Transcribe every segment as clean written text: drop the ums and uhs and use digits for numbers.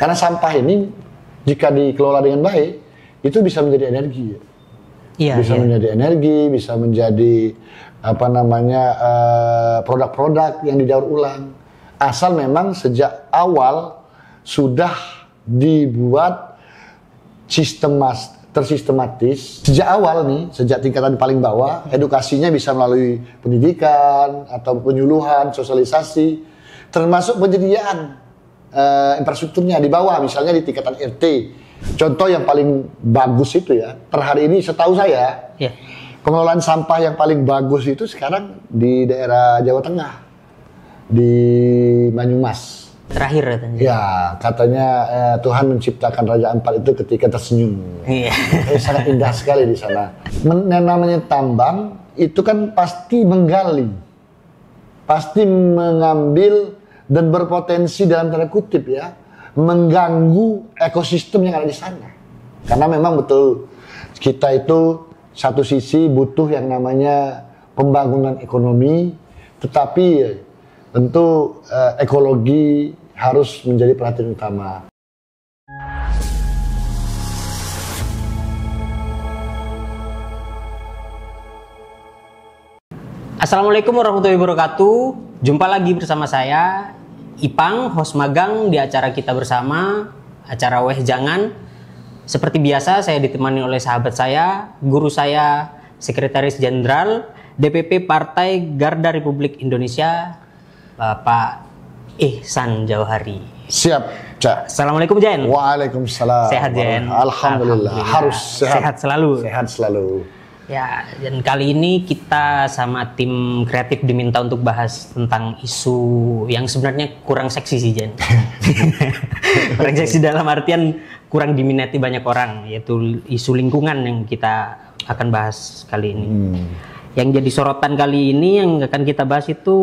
Karena sampah ini jika dikelola dengan baik, itu bisa menjadi energi. Bisa menjadi energi, bisa menjadi produk-produk yang didaur ulang. Asal memang sejak awal sudah dibuat tersistematis. Sejak awal nih, sejak tingkatan paling bawah, edukasinya bisa melalui pendidikan atau penyuluhan, sosialisasi, termasuk penyediaan infrastrukturnya di bawah, misalnya di tingkatan RT. Contoh yang paling bagus itu ya, per hari ini setahu saya, pengelolaan sampah yang paling bagus itu sekarang di daerah Jawa Tengah, di Banyumas. Terakhir katanya. Ya, katanya Tuhan menciptakan Raja Ampat itu ketika tersenyum. Sangat indah sekali di sana. Yang namanya tambang itu kan pasti menggali, pasti mengambil dan berpotensi dalam tanda kutip ya, mengganggu ekosistem yang ada di sana. Karena memang betul kita itu satu sisi butuh yang namanya pembangunan ekonomi, tetapi tentu ekologi harus menjadi perhatian utama. Assalamualaikum warahmatullahi wabarakatuh. Jumpa lagi bersama saya Ipang, host magang di acara kita bersama, acara Weh Jangan. Seperti biasa, saya ditemani oleh sahabat saya, guru saya, Sekretaris Jenderal DPP Partai Garda Republik Indonesia, Bapak Ihsan Jauhari. Siap, Cak. Assalamualaikum, Jen. Waalaikumsalam. Sehat, Jen? Alhamdulillah. Harus sehat selalu. Sehat selalu. Ya, dan kali ini kita sama tim kreatif diminta untuk bahas tentang isu yang sebenarnya kurang seksi sih, Jen. Kurang seksi dalam artian kurang diminati banyak orang, yaitu isu lingkungan yang kita akan bahas kali ini. Yang jadi sorotan kali ini yang akan kita bahas itu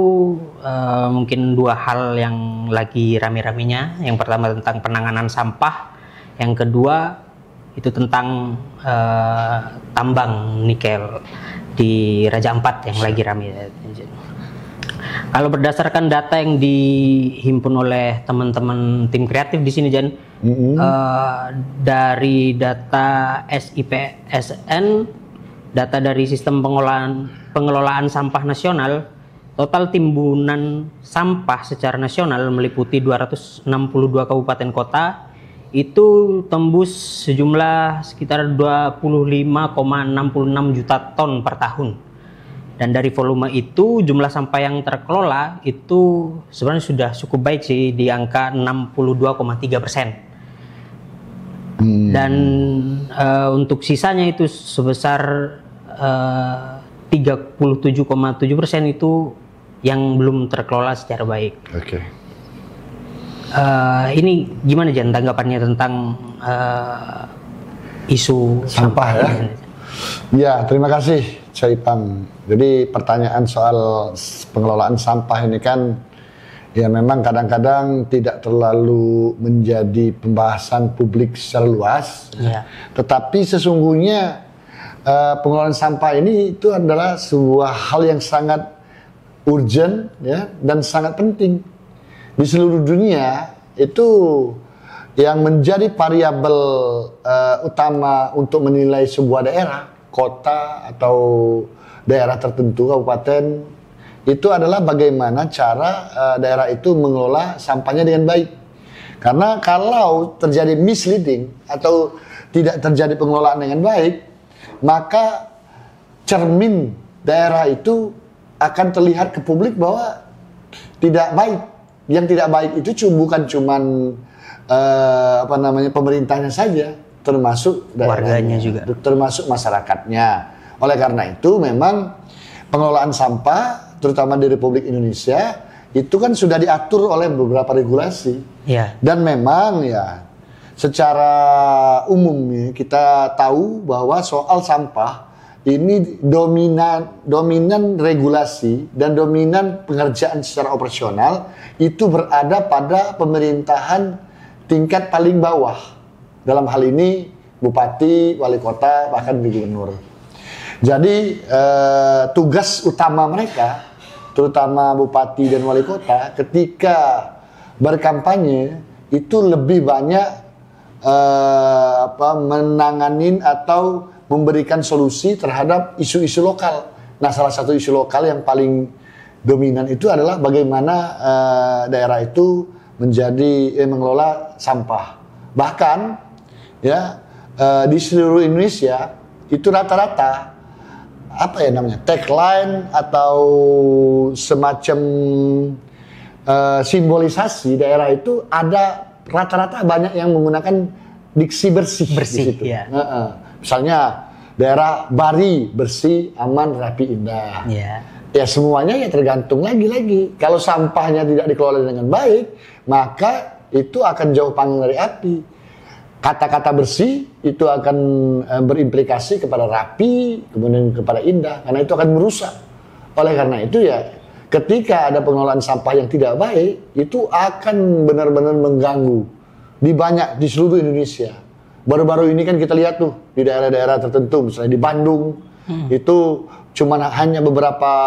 mungkin dua hal yang lagi rame-ramenya. Yang pertama tentang penanganan sampah, yang kedua itu tentang tambang nikel di Raja Ampat yang lagi ramai. Kalau berdasarkan data yang dihimpun oleh teman-teman tim kreatif di sini, Jan, dari data SIPSN, data dari Sistem Pengelolaan Sampah Nasional, total timbunan sampah secara nasional meliputi 262 kabupaten kota. Itu tembus sejumlah sekitar 25,66 juta ton per tahun. Dan dari volume itu jumlah sampah yang terkelola itu sebenarnya sudah cukup baik sih, di angka 62,3%. Dan untuk sisanya itu sebesar 37,7% itu yang belum terkelola secara baik. Ini gimana, Jan, tanggapannya tentang isu sampah ya? Ya, terima kasih, Caipang. Jadi pertanyaan soal pengelolaan sampah ini kan ya memang kadang-kadang tidak terlalu menjadi pembahasan publik secara luas. Tetapi sesungguhnya pengelolaan sampah ini itu adalah sebuah hal yang sangat urgent ya, dan sangat penting. Di seluruh dunia itu yang menjadi variabel utama untuk menilai sebuah daerah, kota atau daerah tertentu, kabupaten, itu adalah bagaimana cara daerah itu mengelola sampahnya dengan baik. Karena kalau terjadi misleading atau tidak terjadi pengelolaan dengan baik, maka cermin daerah itu akan terlihat ke publik bahwa tidak baik. Yang tidak baik itu bukan cuman pemerintahnya saja, termasuk warganya juga, termasuk masyarakatnya. Oleh karena itu memang pengelolaan sampah terutama di Republik Indonesia itu kan sudah diatur oleh beberapa regulasi. Dan memang ya secara umum kita tahu bahwa soal sampah ini dominan regulasi dan dominan pengerjaan secara operasional itu berada pada pemerintahan tingkat paling bawah. Dalam hal ini bupati, wali kota, bahkan gubernur. Jadi tugas utama mereka, terutama bupati dan wali kota, ketika berkampanye itu lebih banyak menanganin atau memberikan solusi terhadap isu-isu lokal. Nah, salah satu isu lokal yang paling dominan itu adalah bagaimana daerah itu mengelola sampah. Bahkan ya di seluruh Indonesia itu rata-rata tagline atau semacam simbolisasi daerah itu ada rata-rata banyak yang menggunakan diksi bersih di situ. Ya. Misalnya daerah Bari, bersih, aman, rapi, indah. Ya. Ya semuanya ya tergantung lagi-lagi. Kalau sampahnya tidak dikelola dengan baik, maka itu akan jauh panggang dari api. Kata-kata bersih itu akan berimplikasi kepada rapi, kemudian kepada indah, karena itu akan merusak. Oleh karena itu ya, ketika ada pengelolaan sampah yang tidak baik, itu akan benar-benar mengganggu di seluruh Indonesia. Baru-baru ini kan kita lihat tuh di daerah-daerah tertentu, misalnya di Bandung, itu cuma hanya beberapa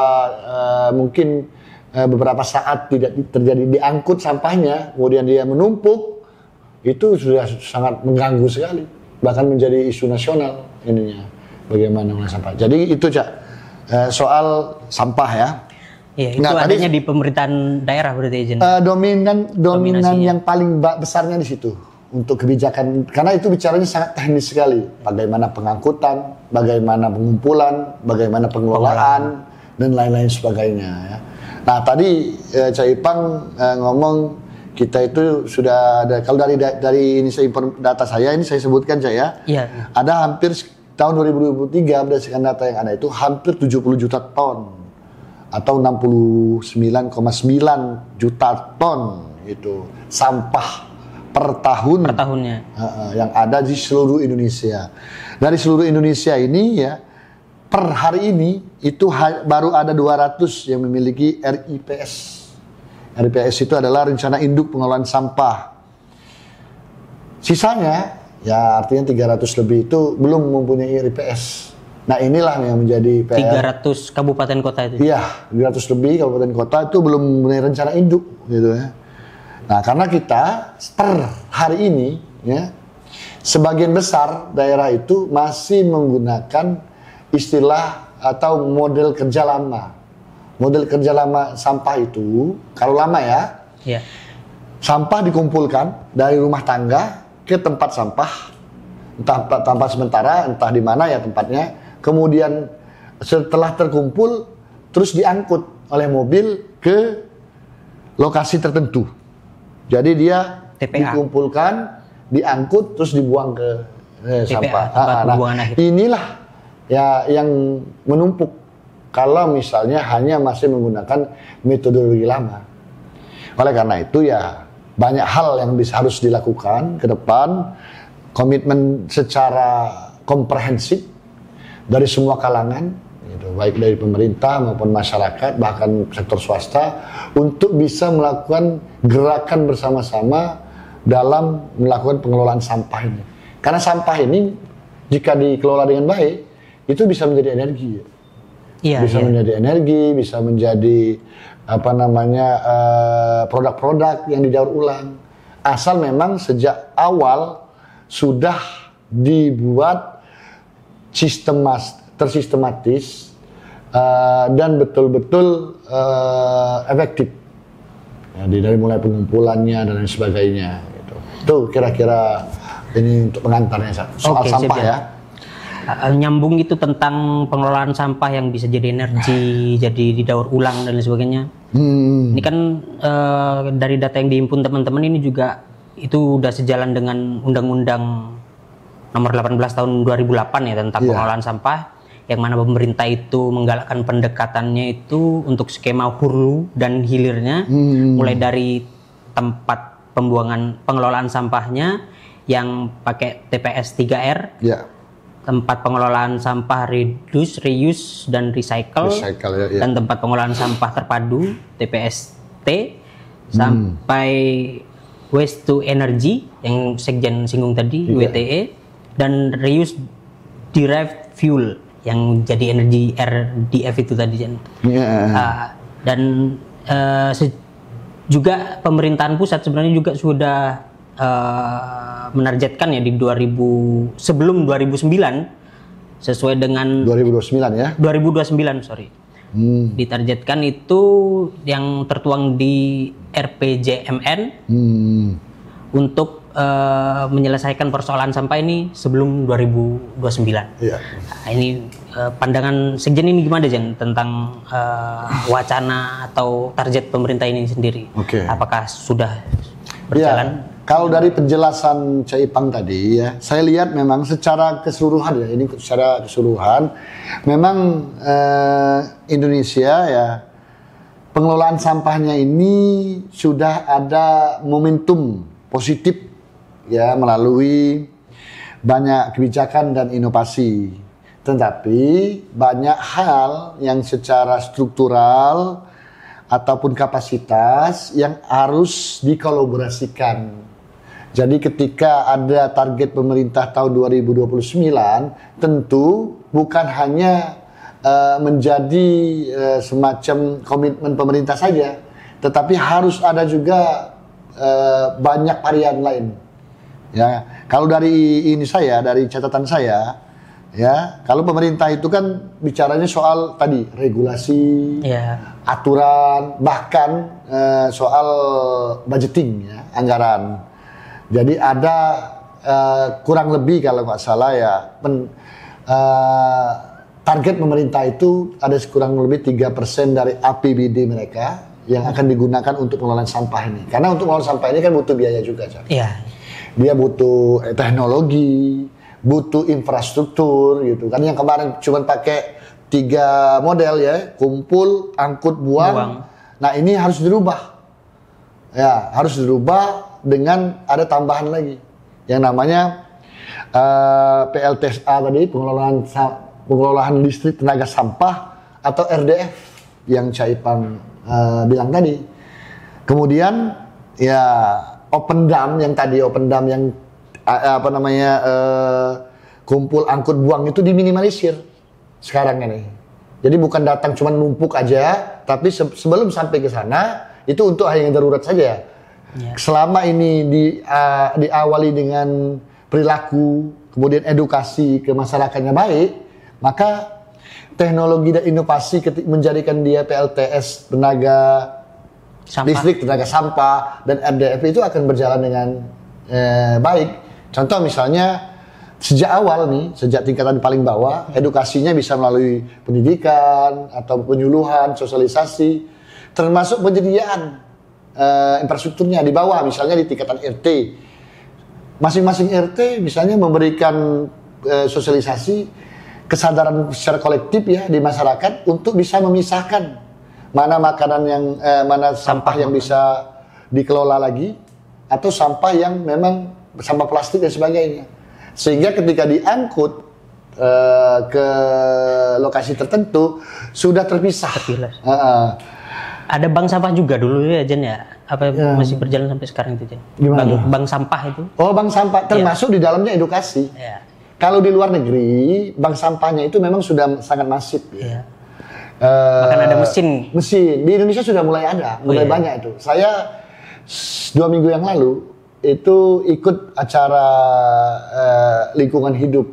saat tidak terjadi diangkut sampahnya, kemudian dia menumpuk, itu sudah sangat mengganggu sekali, bahkan menjadi isu nasional ininya bagaimana mengelola sampah. Jadi itu Cak, soal sampah ya. Ya, itu adanya di pemerintahan daerah berarti izin. Dominan yang paling besarnya di situ untuk kebijakan, karena itu bicaranya sangat teknis sekali. Bagaimana pengangkutan, bagaimana pengumpulan, bagaimana pengelolaan dan lain-lain sebagainya. Ya. Nah tadi Cak Ipang ngomong kita itu sudah ada, kalau dari ini data saya ini saya sebutkan Cak ya. Iya. Ada hampir tahun 2023 berdasarkan data yang ada itu hampir 70 juta ton. Atau 69,9 juta ton itu sampah per tahunnya yang ada di seluruh Indonesia. Dari seluruh Indonesia ini ya, per hari ini itu baru ada 200 yang memiliki RIPS. RIPS itu adalah Rencana Induk Pengelolaan Sampah. Sisanya ya artinya 300 lebih itu belum mempunyai RIPS. Nah inilah yang menjadi PR. 300 kabupaten kota itu? Iya, 300 lebih kabupaten kota itu belum mempunyai rencana induk gitu ya. Nah karena kita per hari ini ya, sebagian besar daerah itu masih menggunakan istilah atau model kerja lama. Model kerja lama sampah itu, kalau lama ya, sampah dikumpulkan dari rumah tangga ke tempat sampah, entah tempat sementara, entah di mana ya tempatnya. Kemudian setelah terkumpul terus diangkut oleh mobil ke lokasi tertentu. Jadi dia TPA. Dikumpulkan, diangkut terus dibuang ke sampah. Inilah ya yang menumpuk kalau misalnya hanya masih menggunakan metodologi lama. Oleh karena itu ya banyak hal yang harus dilakukan ke depan, komitmen secara komprehensif dari semua kalangan, gitu, baik dari pemerintah maupun masyarakat, bahkan sektor swasta, untuk bisa melakukan gerakan bersama-sama dalam melakukan pengelolaan sampah ini. Karena sampah ini jika dikelola dengan baik, itu bisa menjadi energi. Menjadi energi, bisa menjadi produk-produk yang didaur ulang. Asal memang sejak awal sudah dibuat tersistematis dan betul-betul efektif ya, dari mulai pengumpulannya dan lain sebagainya gitu. Itu kira-kira ini untuk pengantarnya soal sampah ya. Nyambung itu tentang pengelolaan sampah yang bisa jadi energi, jadi didaur ulang dan lain sebagainya. Ini kan dari data yang dihimpun teman-teman ini juga itu udah sejalan dengan Undang-Undang Nomor 18 tahun 2008 ya tentang pengelolaan sampah, yang mana pemerintah itu menggalakkan pendekatannya itu untuk skema hulu dan hilirnya, mulai dari tempat pengelolaan sampahnya yang pakai TPS 3R, tempat pengelolaan sampah reduce, reuse dan recycle dan tempat pengelolaan sampah terpadu TPST, sampai waste to energy yang Sekjen singgung tadi, WTE, dan reuse derived fuel yang jadi energi RDF itu tadi Jan. Dan juga pemerintahan pusat sebenarnya juga sudah menargetkan ya di sebelum 2009 sesuai dengan 2029 ya. 2029 sorry. Ditargetkan itu yang tertuang di RPJMN untuk menyelesaikan persoalan sampah ini sebelum 2029. Iya. Nah, ini pandangan Sekjen ini gimana Jen tentang wacana atau target pemerintah ini sendiri? Oke. Apakah sudah berjalan? Ya, kalau dari penjelasan Caipang tadi ya, saya lihat memang secara keseluruhan ya, ini secara keseluruhan memang Indonesia ya pengelolaan sampahnya ini sudah ada momentum positif ya melalui banyak kebijakan dan inovasi. Tetapi banyak hal yang secara struktural ataupun kapasitas yang harus dikolaborasikan. Jadi ketika ada target pemerintah tahun 2029, tentu bukan hanya menjadi semacam komitmen pemerintah saja, tetapi harus ada juga banyak varian lain. Ya, kalau dari dari catatan saya, ya, kalau pemerintah itu kan bicaranya soal tadi regulasi, aturan, bahkan soal budgeting, ya, anggaran. Jadi ada kurang lebih kalau nggak salah ya target pemerintah itu ada kurang lebih 3% dari APBD mereka yang akan digunakan untuk pengelolaan sampah ini. Karena untuk pengelolaan sampah ini kan butuh biaya juga, Cak. Iya. Dia butuh teknologi, butuh infrastruktur gitu kan. Yang kemarin cuma pakai 3 model ya, kumpul, angkut, buang. Nah, ini harus dirubah. Ya, harus dirubah dengan ada tambahan lagi yang namanya PLTSA tadi, pengelolaan listrik tenaga sampah atau RDF yang Caipang bilang tadi. Kemudian ya open dam yang kumpul angkut buang itu diminimalisir sekarang ini. Jadi bukan datang cuma numpuk aja, tapi sebelum sampai ke sana itu untuk hal yang darurat saja. Ya. Selama ini diawali dengan perilaku, kemudian edukasi ke masyarakatnya baik, maka teknologi dan inovasi menjadikan dia PLTS tenaga listrik, tenaga sampah, dan RDF itu akan berjalan dengan baik. Contoh misalnya sejak awal nih, sejak tingkatan paling bawah, edukasinya bisa melalui pendidikan atau penyuluhan, sosialisasi, termasuk penyediaan infrastrukturnya di bawah, misalnya di tingkatan RT. Masing-masing RT misalnya memberikan sosialisasi, kesadaran secara kolektif ya di masyarakat untuk bisa memisahkan mana makanan yang mana sampah yang bisa dikelola lagi atau sampah yang memang sampah plastik dan sebagainya. Sehingga ketika diangkut ke lokasi tertentu sudah terpisah. Ada bank sampah juga dulu ya Jen ya? Apa ya, masih berjalan sampai sekarang itu Jen? Gimana? Bank sampah itu? Oh, bank sampah termasuk di dalamnya edukasi. Ya. Kalau di luar negeri bank sampahnya itu memang sudah sangat masif. Ya. Bahkan ada mesin. Di Indonesia sudah mulai ada, mulai banyak itu. Saya 2 minggu yang lalu itu ikut acara lingkungan hidup,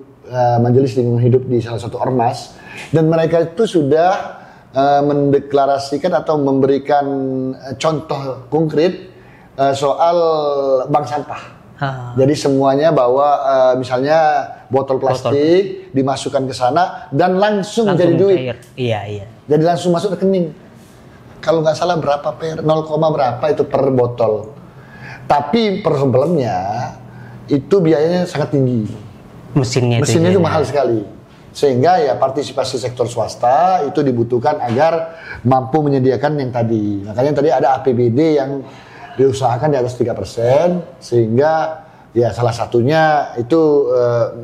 majelis lingkungan hidup di salah satu ormas, dan mereka itu sudah mendeklarasikan atau memberikan contoh konkret soal bank sampah. Jadi semuanya bawa misalnya botol plastik dimasukkan ke sana dan langsung jadi duit. Iya. Jadi langsung masuk rekening. Kalau nggak salah berapa per 0, berapa itu per botol. Tapi problemnya itu biayanya sangat tinggi. Mesinnya itu mahal sekali. Sehingga ya partisipasi sektor swasta itu dibutuhkan agar mampu menyediakan yang tadi. Makanya tadi ada APBD yang diusahakan di atas 3%, sehingga ya salah satunya itu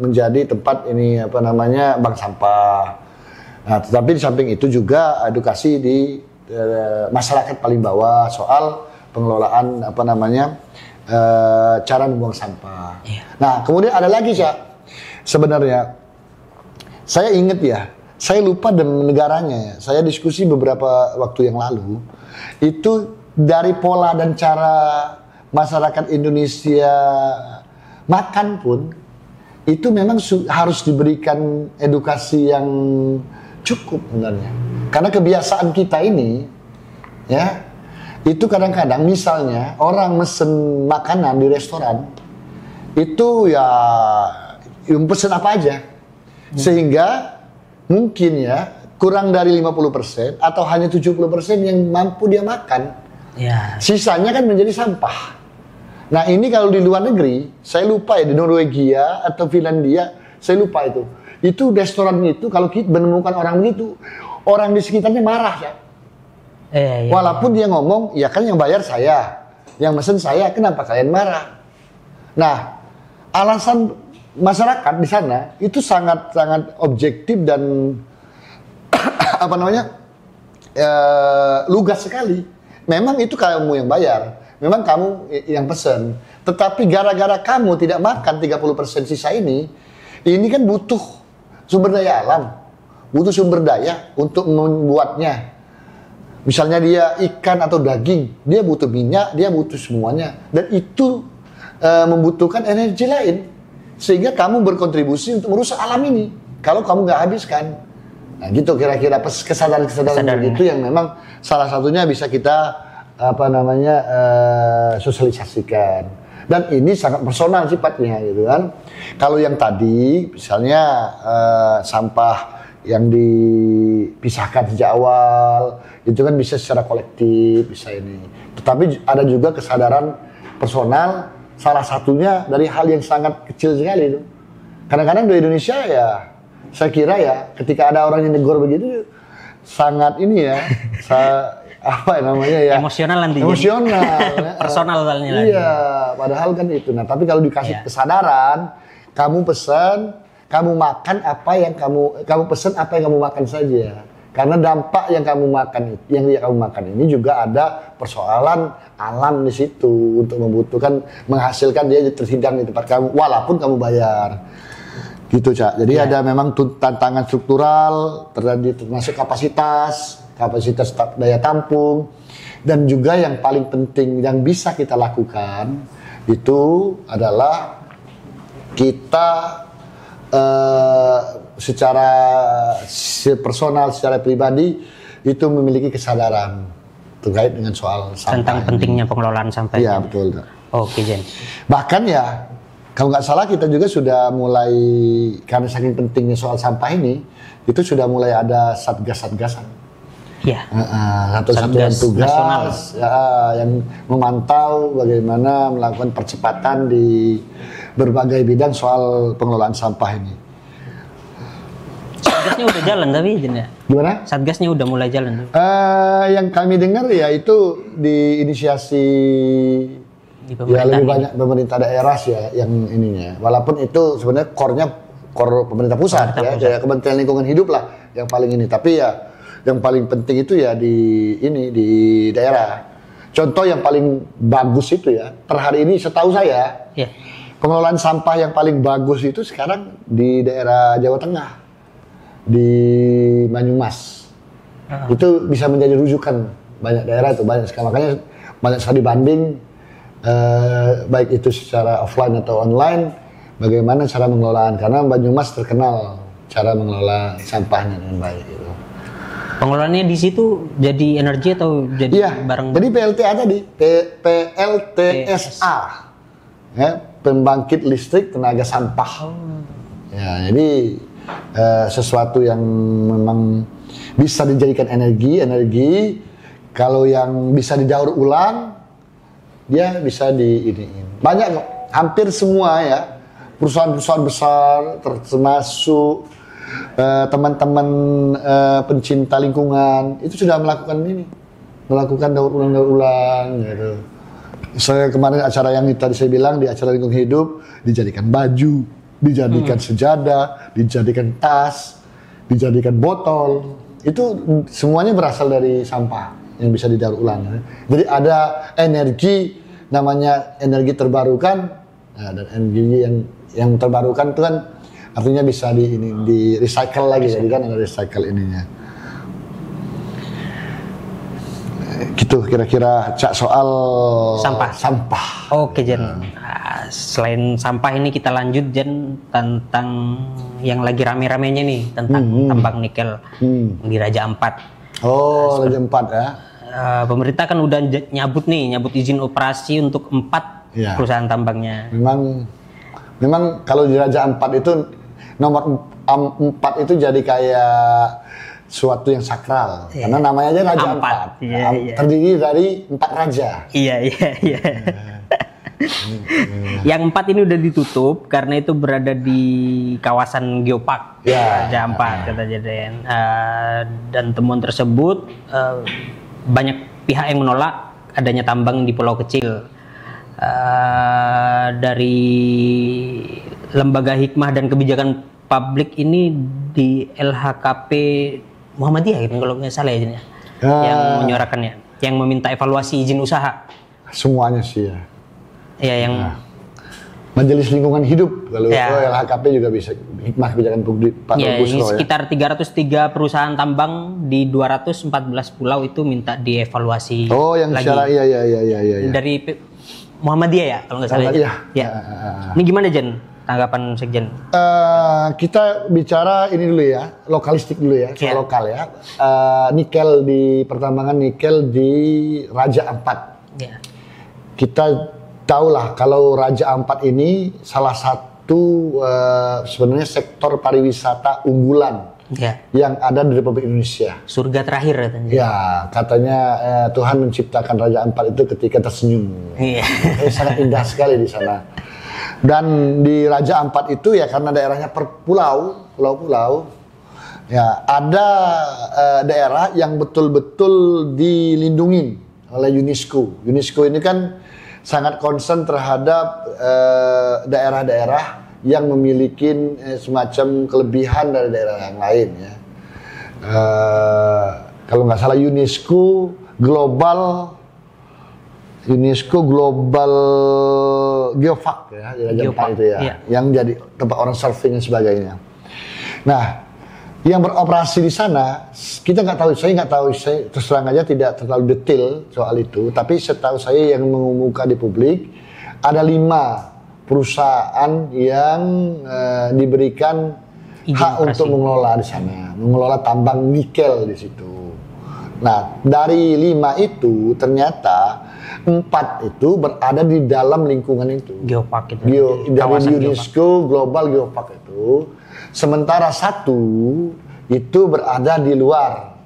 menjadi tempat ini bank sampah. Nah, tetapi di samping itu juga edukasi di masyarakat paling bawah soal pengelolaan cara membuang sampah. Iya. Nah, kemudian ada lagi sebenarnya saya ingat ya, saya lupa dengan negaranya ya. Saya diskusi beberapa waktu yang lalu, itu dari pola dan cara masyarakat Indonesia makan pun itu memang harus diberikan edukasi yang cukup sebenarnya. Karena kebiasaan kita ini, ya, itu kadang-kadang misalnya orang mesen makanan di restoran, itu ya pesen apa aja. Sehingga mungkin ya kurang dari 50% atau hanya 70% yang mampu dia makan. Ya. Sisanya kan menjadi sampah. Nah ini kalau di luar negeri, saya lupa ya, di Norwegia atau Finlandia, saya lupa itu. Itu restoran itu kalau kita menemukan orang begitu, orang di sekitarnya marah ya. Walaupun dia ngomong, ya kan yang bayar saya, yang mesen saya, kenapa kalian marah? Nah, alasan masyarakat di sana itu sangat objektif dan apa namanya lugas sekali. Memang itu kamu yang bayar, memang kamu yang pesen. Tetapi gara-gara kamu tidak makan 30% sisa ini kan butuh sumber daya alam, butuh sumber daya untuk membuatnya. Misalnya dia ikan atau daging, dia butuh minyak, dia butuh semuanya, dan itu membutuhkan energi lain, sehingga kamu berkontribusi untuk merusak alam ini. Kalau kamu nggak habiskan, nah gitu kira-kira kesadaran begitu yang memang salah satunya bisa kita sosialisasikan. Dan ini sangat personal sifatnya gitu kan. Kalau yang tadi misalnya sampah yang dipisahkan sejak awal itu kan bisa secara kolektif, bisa ini. Tetapi ada juga kesadaran personal, salah satunya dari hal yang sangat kecil sekali itu. Kadang-kadang di Indonesia ya, saya kira ya, ketika ada orang yang negor begitu sangat ini ya, apa namanya ya? Emosional nanti. Emosional. Personal soalnya lagi. Iya, padahal kan itu. Nah, tapi kalau dikasih kesadaran, kamu pesan, kamu makan apa yang kamu pesan apa yang kamu makan saja. Karena dampak yang kamu makan ini juga ada persoalan alam di situ untuk menghasilkan dia terhidang di tempat kamu walaupun kamu bayar. Gitu, Cak. Jadi ada memang tantangan struktural termasuk kapasitas daya tampung, dan juga yang paling penting yang bisa kita lakukan itu adalah kita secara personal, secara pribadi itu memiliki kesadaran terkait dengan soal sampah tentang pentingnya pengelolaan sampah. Iya betul. Oke, Jen. Bahkan ya kalau nggak salah kita juga sudah mulai, karena saking pentingnya soal sampah ini, itu sudah mulai ada satgas-satgasan. Iya. Satuan tugas yang memantau bagaimana melakukan percepatan di berbagai bidang soal pengelolaan sampah ini. Satgasnya udah jalan tapi Jen ya? Gimana? Satgasnya udah mulai jalan. Yang kami dengar ya itu diinisiasi ya lebih banyak pemerintah daerah sih ya yang ininya. Walaupun itu sebenarnya core pemerintah pusat ya Kementerian Lingkungan Hidup lah yang paling ini. Tapi ya yang paling penting itu ya di daerah. Contoh yang paling bagus itu ya per hari ini setahu saya pengelolaan sampah yang paling bagus itu sekarang di daerah Jawa Tengah, di Banyumas. Itu bisa menjadi rujukan banyak daerah itu, banyak sekali. Makanya banyak sekali banding baik itu secara offline atau online bagaimana cara pengelolaan, karena Banyumas terkenal cara mengelola sampahnya dengan baik gitu. Pengelolaannya di situ jadi energi atau jadi barang? Jadi PLTA tadi, PLTSA, ya, pembangkit listrik tenaga sampah. Ya, jadi sesuatu yang memang bisa dijadikan energi. Kalau yang bisa didaur ulang, dia bisa banyak kok, hampir semua ya perusahaan-perusahaan besar termasuk teman-teman pencinta lingkungan itu sudah melakukan daur ulang gitu. Saya kemarin acara yang tadi saya bilang di acara lingkungan hidup dijadikan baju, dijadikan sejadah, dijadikan tas, dijadikan botol, itu semuanya berasal dari sampah yang bisa didaur ulang. Jadi ada energi namanya energi terbarukan, dan energi yang terbarukan itu kan artinya bisa di recycle lagi, jadi kan ada recycle ininya. Gitu Itu kira-kira Cak soal sampah. Oke Jen. Selain sampah ini kita lanjut Jen tentang yang lagi rame-ramenya nih tentang tambang nikel di Raja Ampat. Oh, Raja Ampat ya. Pemerintah kan udah nyabut izin operasi untuk 4 perusahaan tambangnya. Memang kalau di Raja Ampat itu nomor 4 itu jadi kayak suatu yang sakral, karena namanya aja Raja Ampat. Terdiri dari 4 raja. Iya. Yang 4 ini udah ditutup karena itu berada di kawasan geopark Raja Ampat kata Jaden. Dan temuan tersebut banyak pihak yang menolak adanya tambang di pulau kecil. Dari Lembaga Hikmah dan Kebijakan Publik ini di LHKP Muhammadiyah gitu, kalau nggak salah ya, yang menyuarakannya, yang meminta evaluasi izin usaha. Semuanya sih ya. Ya yang Majelis Lingkungan Hidup kalau LHKP juga bisa Hikmah Kebijakan Publik Pak Busro, sekitar 303 perusahaan tambang di 214 pulau itu minta dievaluasi. Oh, yang lagi. Secara iya. Dari Muhammadiyah ya kalau nggak salah. Ya. Ini gimana Jen? Tanggapan Sekjen? Kita bicara ini dulu ya, lokalistik dulu ya, soal lokal ya. Nikel di pertambangan nikel di Raja Ampat. Kita tahulah kalau Raja Ampat ini salah satu sebenarnya sektor pariwisata unggulan yang ada di Republik Indonesia. Surga terakhir katanya. Ya, katanya Tuhan menciptakan Raja Ampat itu ketika tersenyum. Sangat indah sekali di sana. Dan di Raja Ampat itu ya karena daerahnya per pulau-pulau, ya ada daerah yang betul-betul dilindungi oleh UNESCO. UNESCO ini kan sangat concern terhadap daerah-daerah yang memiliki semacam kelebihan dari daerah yang lain ya. Kalau nggak salah UNESCO Global Geopark ya, di Raja Ampat itu ya, yang jadi tempat orang surfing dan sebagainya. Nah, yang beroperasi di sana kita nggak tahu, saya terus terang aja tidak terlalu detail soal itu, tapi setahu saya yang mengumumkan di publik ada 5 perusahaan yang diberikan hak untuk mengelola di sana, mengelola tambang nikel di situ. Nah, dari 5 itu ternyata 4 itu berada di dalam lingkungan itu. Geopark itu. Dari UNESCO Global Geopark itu. Sementara 1 itu berada di luar.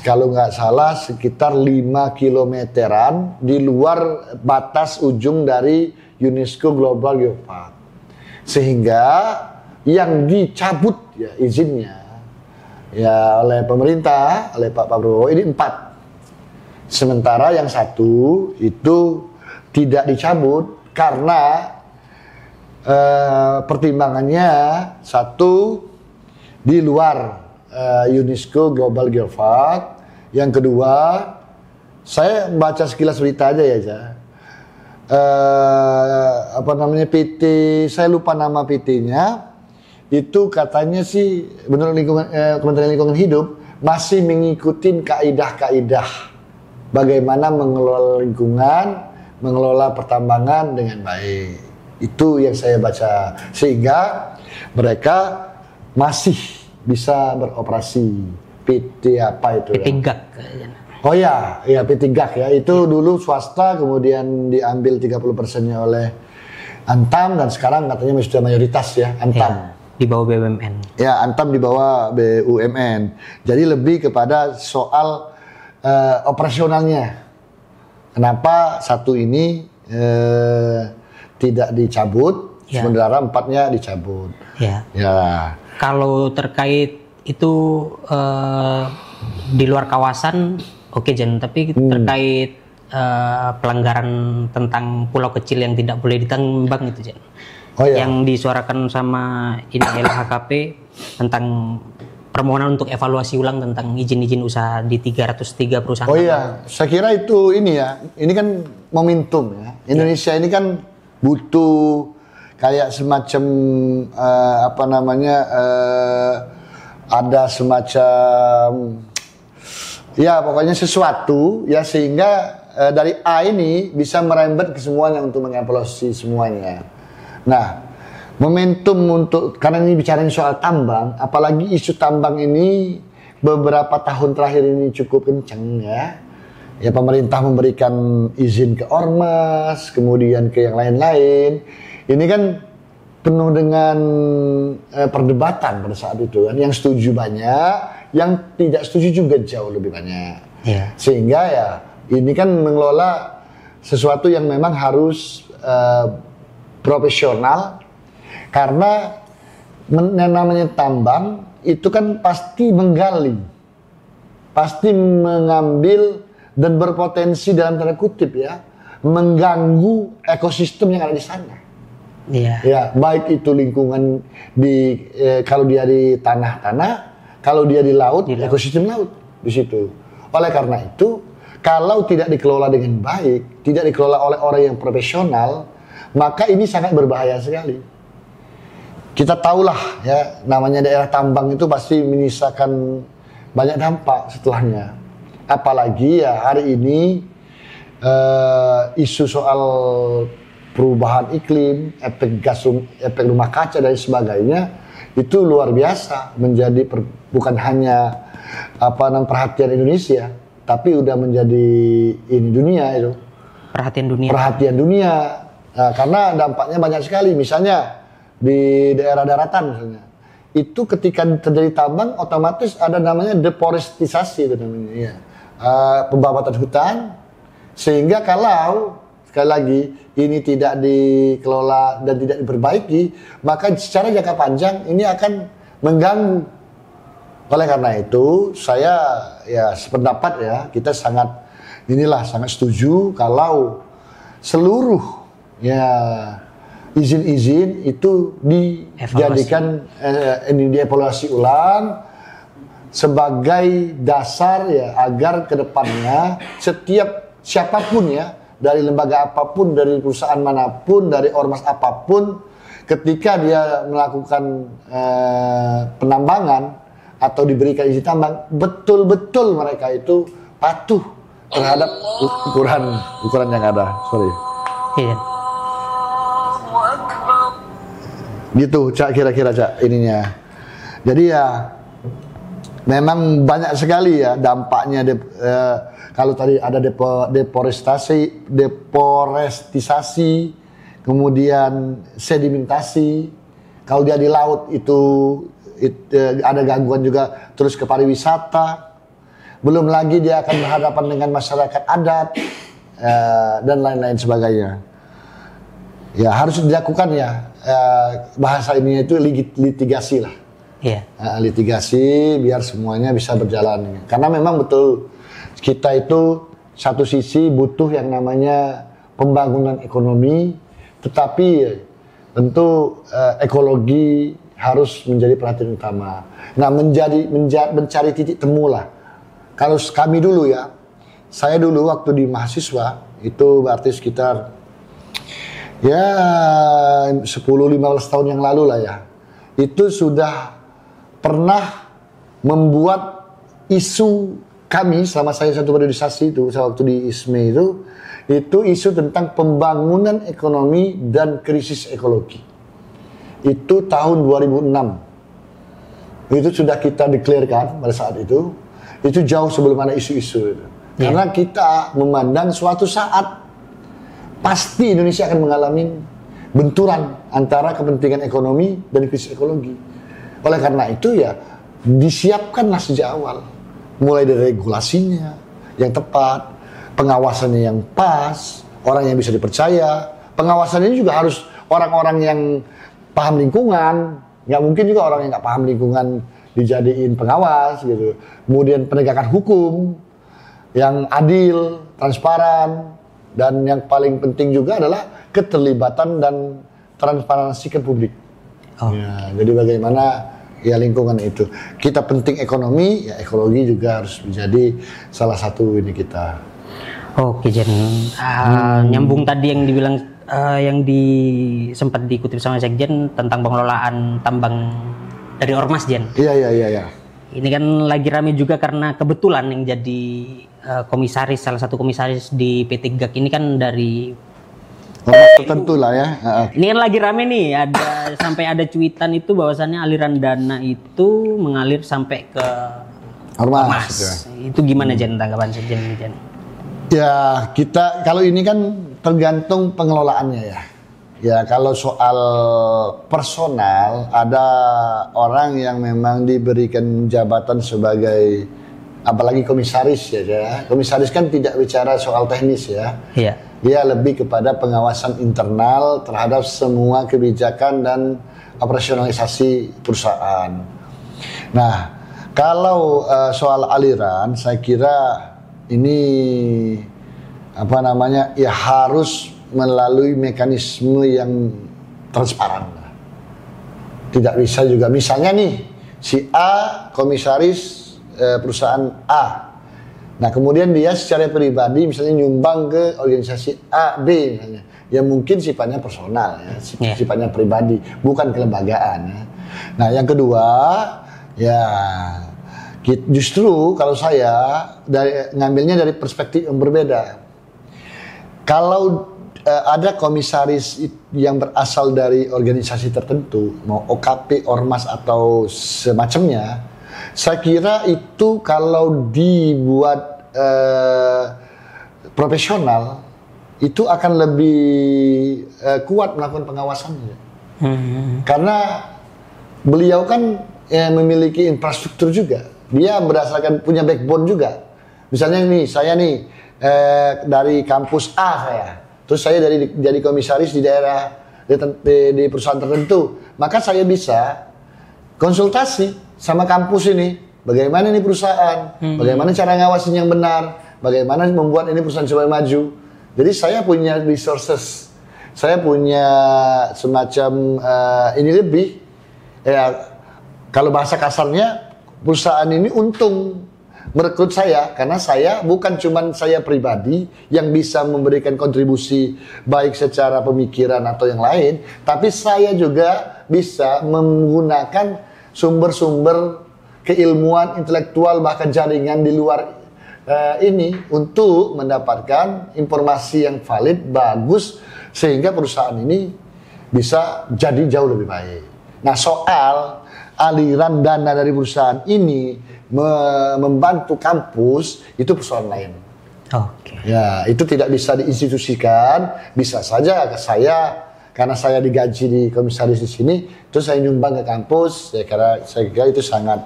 Kalau nggak salah sekitar 5 kilometeran di luar batas ujung dari UNESCO Global Geopark. Sehingga yang dicabut ya izinnya ya oleh pemerintah, oleh Pak Prabowo ini 4. Sementara yang 1 itu tidak dicabut karena pertimbangannya 1 di luar UNESCO Global Geopark. Yang kedua, saya baca sekilas berita aja ya, PT, saya lupa nama PT-nya, itu katanya sih menurut Kementerian Lingkungan Hidup masih mengikuti kaidah-kaidah bagaimana mengelola lingkungan, mengelola pertambangan dengan baik. Itu yang saya baca, sehingga mereka masih bisa beroperasi. PT apa itu? PT GAK. Oh ya, PT GAK ya. Itu dulu swasta, kemudian diambil 30%-nya oleh Antam, dan sekarang katanya sudah mayoritas ya Antam. Di bawah BUMN. Ya, Antam di bawah BUMN. Jadi lebih kepada soal operasionalnya. Kenapa 1 ini tidak dicabut, sementara 4-nya dicabut. Ya. Kalau terkait itu di luar kawasan, oke Jen. Tapi terkait pelanggaran tentang pulau kecil yang tidak boleh ditambang itu Jen. Yang disuarakan sama LHKP tentang permohonan untuk evaluasi ulang tentang izin-izin usaha di 303 perusahaan. Oh iya, saya kira itu ini ya. Ini kan momentum ya. Indonesia ini kan butuh kayak semacam ada semacam Ya, pokoknya sesuatu ya sehingga dari A ini bisa merembet ke semuanya untuk mengevaluasi semuanya. Nah, momentum untuk, karena ini bicarain soal tambang, apalagi isu tambang ini beberapa tahun terakhir ini cukup kencang ya. Ya, pemerintah memberikan izin ke ormas, kemudian ke yang lain-lain. Ini kan penuh dengan perdebatan pada saat itu kan. Yang setuju banyak, yang tidak setuju juga jauh lebih banyak. Iya. Sehingga ya ini kan mengelola sesuatu yang memang harus profesional, karena yang namanya tambang itu kan pasti menggali, pasti mengambil dan berpotensi dalam tanda kutip ya mengganggu ekosistem yang ada di sana. Iya. Ya, baik itu lingkungan di kalau dia di tanah-tanah, kalau dia di laut, ekosistem laut di situ. Oleh karena itu, kalau tidak dikelola dengan baik, tidak dikelola oleh orang yang profesional, maka ini sangat berbahaya sekali. Kita tahulah ya, namanya daerah tambang itu pasti menyisakan banyak dampak setelahnya. Apalagi ya hari ini isu soal perubahan iklim, efek rumah kaca dan sebagainya itu luar biasa menjadi bukan hanya perhatian Indonesia, tapi udah menjadi ini dunia itu. Perhatian dunia. Nah, karena dampaknya banyak sekali. Misalnya di daerah daratan misalnya. Itu ketika terjadi tambang otomatis ada namanya deforestisasi itu namanya. Ya. Pembabatan hutan, sehingga kalau sekali lagi ini tidak dikelola dan tidak diperbaiki, maka secara jangka panjang ini akan mengganggu. Oleh karena itu saya ya sependapat ya, kita sangat setuju kalau seluruh ya izin-izin itu dijadikan dievaluasi ulang sebagai dasar ya agar kedepannya setiap siapapun ya, dari lembaga apapun, dari perusahaan manapun, dari ormas apapun, ketika dia melakukan penambangan atau diberikan izin tambang, betul-betul mereka itu patuh terhadap ukuran yang ada. Sorry. Iya. Gitu, Cak, kira-kira Cak ininya. Jadi ya memang banyak sekali ya dampaknya. Kalau tadi ada deforestisasi, kemudian sedimentasi. Kalau dia di laut itu ada gangguan juga terus ke pariwisata. Belum lagi dia akan berhadapan dengan masyarakat adat dan lain-lain sebagainya. Ya harus dilakukan ya, bahasa ini itu litigasi lah. Iya. Litigasi biar semuanya bisa berjalan. Karena memang betul kita itu satu sisi butuh yang namanya pembangunan ekonomi, tetapi tentu ekologi harus menjadi perhatian utama. Nah, mencari titik temu lah. Kalau kami dulu ya, saya dulu waktu di mahasiswa itu berarti sekitar ya 10-15 tahun yang lalu lah ya, itu sudah pernah membuat isu kami selama saya satu periodisasi itu, waktu di ISME itu isu tentang pembangunan ekonomi dan krisis ekologi. Itu tahun 2006. Itu sudah kita deklarasikan pada saat itu jauh sebelum ada isu-isu itu. Yeah. Karena kita memandang suatu saat pasti Indonesia akan mengalami benturan antara kepentingan ekonomi dan krisis ekologi. Oleh karena itu ya disiapkanlah sejak awal, mulai dari regulasinya yang tepat, pengawasannya yang pas, orang yang bisa dipercaya. Pengawasan ini juga harus orang-orang yang paham lingkungan. Nggak mungkin juga orang yang nggak paham lingkungan dijadiin pengawas gitu. Kemudian penegakan hukum yang adil, transparan. Dan yang paling penting juga adalah keterlibatan dan transparansi ke publik. Oh. Ya, jadi bagaimana ya lingkungan itu. Kita penting ekonomi, ya ekologi juga harus menjadi salah satu ini kita. Oke, Jen. Nyambung tadi yang dibilang, sempat dikutip sama Sekjen tentang pengelolaan tambang dari ormas, Jen. Iya. Ini kan lagi rame juga karena kebetulan yang jadi komisaris, salah satu komisaris di PT GAK ini kan dari tertentu lah ya. Ini kan lagi rame nih, sampai ada cuitan itu bahwasannya aliran dana itu mengalir sampai ke ormas. Itu gimana Jan, tanggapan Jan ini Jan? Ya kita kalau ini kan tergantung pengelolaannya ya. Ya kalau soal personal ada orang yang memang diberikan jabatan sebagai apalagi komisaris ya. Komisaris kan tidak bicara soal teknis ya. Iya. Dia lebih kepada pengawasan internal terhadap semua kebijakan dan operasionalisasi perusahaan. Nah, kalau soal aliran saya kira ini ya harus melalui mekanisme yang transparan. Tidak bisa juga misalnya nih si A komisaris perusahaan A. Nah kemudian dia secara pribadi misalnya nyumbang ke organisasi A, B misalnya. Ya mungkin sifatnya personal ya, sifatnya pribadi, bukan kelembagaan ya. Nah yang kedua ya justru kalau saya ngambilnya dari perspektif yang berbeda. Kalau ada komisaris yang berasal dari organisasi tertentu, mau OKP, Ormas atau semacamnya, saya kira itu kalau dibuat profesional, itu akan lebih kuat melakukan pengawasannya. Karena beliau kan memiliki infrastruktur juga, dia berdasarkan punya backbone juga. Misalnya nih, saya nih dari kampus A saya. Terus saya jadi komisaris di daerah di perusahaan tertentu, maka saya bisa konsultasi sama kampus ini, bagaimana ini perusahaan, bagaimana cara ngawasin yang benar, bagaimana membuat ini perusahaan supaya maju. Jadi saya punya resources, saya punya semacam ini lebih, ya kalau bahasa kasarnya perusahaan ini untung merekrut saya karena saya bukan cuma saya pribadi yang bisa memberikan kontribusi baik secara pemikiran atau yang lain, tapi saya juga bisa menggunakan sumber-sumber keilmuan intelektual bahkan jaringan di luar ini untuk mendapatkan informasi yang valid, bagus sehingga perusahaan ini bisa jadi jauh lebih baik. Nah soal aliran dana dari perusahaan ini membantu kampus itu persoalan lain. Oke. Ya, itu tidak bisa diinstitusikan, bisa saja saya karena saya digaji di komisaris di sini, terus saya nyumbang ke kampus, saya kira itu sangat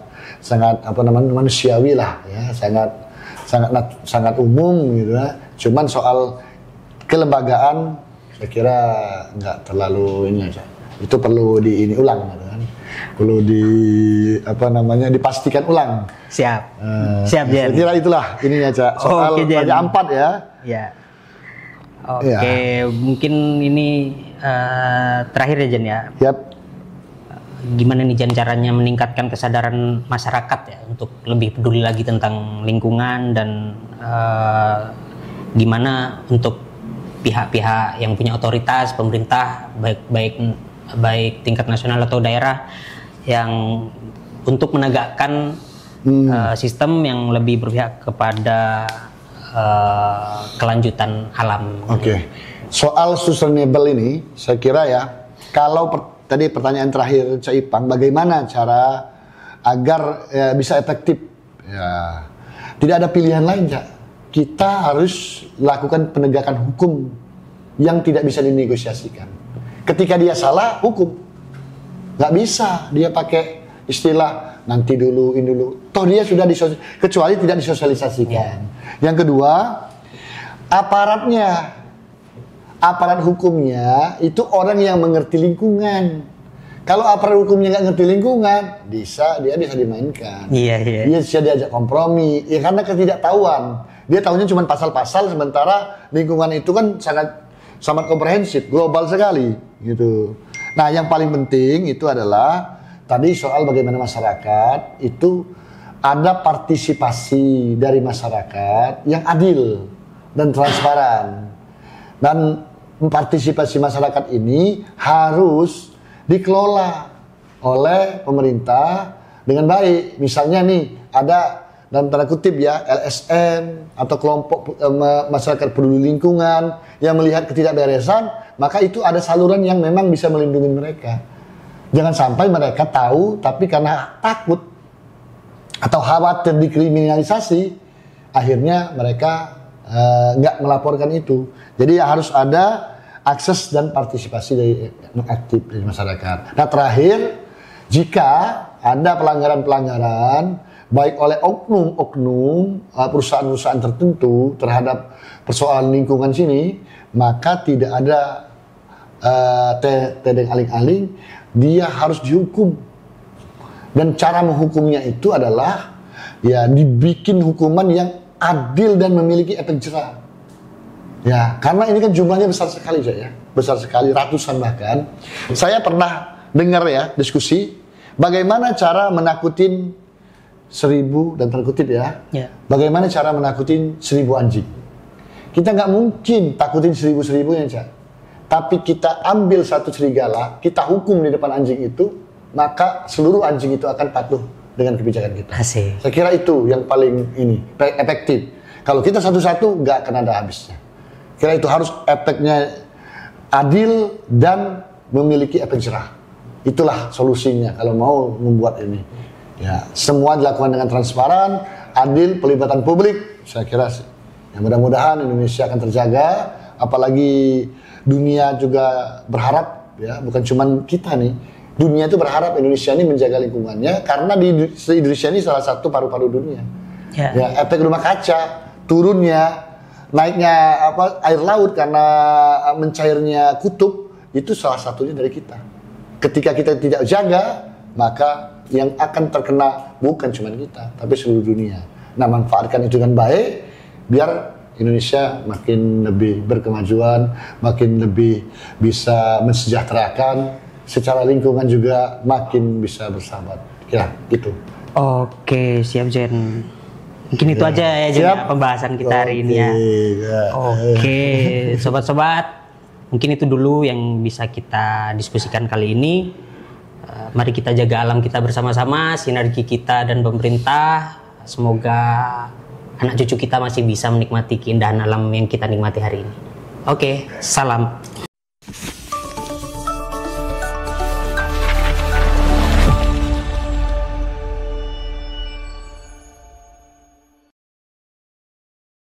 manusiawi lah, ya, sangat umum gitu ya. Cuman soal kelembagaan, saya kira nggak terlalu ini aja. Itu perlu ulang, gitu kan. Perlu dipastikan ulang. Siap. Siap ya. Saya kira itulah ininya Cak. Soal Raja Ampat ya. Ya. Oke, mungkin ini terakhir ya Jan ya. Yap. Gimana nih Jan caranya meningkatkan kesadaran masyarakat ya untuk lebih peduli lagi tentang lingkungan dan gimana untuk pihak-pihak yang punya otoritas pemerintah baik tingkat nasional atau daerah yang untuk menegakkan sistem yang lebih berpihak kepada kelanjutan alam. Oke. Soal sustainable ini, saya kira ya, kalau tadi pertanyaan terakhir Cak Ipang, bagaimana cara agar bisa efektif? Ya, tidak ada pilihan lain, Cak. Kita harus lakukan penegakan hukum yang tidak bisa dinegosiasikan. Ketika dia salah, hukum. Nggak bisa dia pakai istilah nanti dulu, ini dulu. Toh dia sudah kecuali tidak disosialisasikan. Yang kedua, aparat hukumnya itu orang yang mengerti lingkungan. Kalau aparat hukumnya nggak ngerti lingkungan, dia bisa dimainkan. Dia bisa diajak kompromi. Ya karena ketidaktahuan. Dia tahunya cuma pasal-pasal, sementara lingkungan itu kan sangat komprehensif, global sekali, gitu. Nah, yang paling penting itu adalah tadi soal bagaimana masyarakat itu ada partisipasi dari masyarakat yang adil dan transparan. Dan partisipasi masyarakat ini harus dikelola oleh pemerintah dengan baik. Misalnya nih ada dalam tanda kutip ya LSM atau kelompok masyarakat peduli lingkungan yang melihat ketidakberesan, maka itu ada saluran yang memang bisa melindungi mereka. Jangan sampai mereka tahu tapi karena takut atau khawatir dikriminalisasi, akhirnya mereka nggak melaporkan itu. Jadi harus ada akses dan partisipasi dari yang aktif dari masyarakat. Nah terakhir, jika ada pelanggaran-pelanggaran baik oleh oknum-oknum perusahaan-perusahaan tertentu terhadap persoalan lingkungan sini, maka tidak ada tedeng aling-aling, dia harus dihukum. Dan cara menghukumnya itu adalah ya dibikin hukuman yang adil dan memiliki efek jerah. Ya, karena ini kan jumlahnya besar sekali ya, besar sekali, ratusan bahkan. Saya pernah dengar ya diskusi bagaimana cara menakutin 1000 dan terkutip ya. Bagaimana cara menakutin 1000 anjing? Kita nggak mungkin takutin 1000 ya, Cak. Tapi kita ambil satu serigala, kita hukum di depan anjing itu, maka seluruh anjing itu akan patuh dengan kebijakan kita. Asik. Saya kira itu yang paling efektif. Kalau kita satu-satu nggak akan ada habisnya. Kira itu harus efeknya adil dan memiliki efek jerah. Itulah solusinya kalau mau membuat ini. Ya, semua dilakukan dengan transparan, adil, pelibatan publik. Saya kira sih. Ya, mudah-mudahan Indonesia akan terjaga. Apalagi dunia juga berharap, ya, bukan cuma kita nih. Dunia itu berharap Indonesia ini menjaga lingkungannya karena di Indonesia ini salah satu paru-paru dunia. Ya, efek rumah kaca, turunnya, naiknya air laut karena mencairnya kutub itu salah satunya dari kita. Ketika kita tidak jaga, maka yang akan terkena bukan cuma kita, tapi seluruh dunia. Nah, manfaatkan itu dengan baik, biar Indonesia makin lebih berkemajuan, makin lebih bisa mensejahterakan, secara lingkungan juga makin bisa bersahabat. Ya, gitu. Oke, siap Jen. Mungkin itu aja ya Jen, pembahasan kita hari ini ya. Oke, sobat-sobat, mungkin itu dulu yang bisa kita diskusikan kali ini. Mari kita jaga alam kita bersama-sama, sinergi kita dan pemerintah. Semoga anak cucu kita masih bisa menikmati keindahan alam yang kita nikmati hari ini. Oke, salam.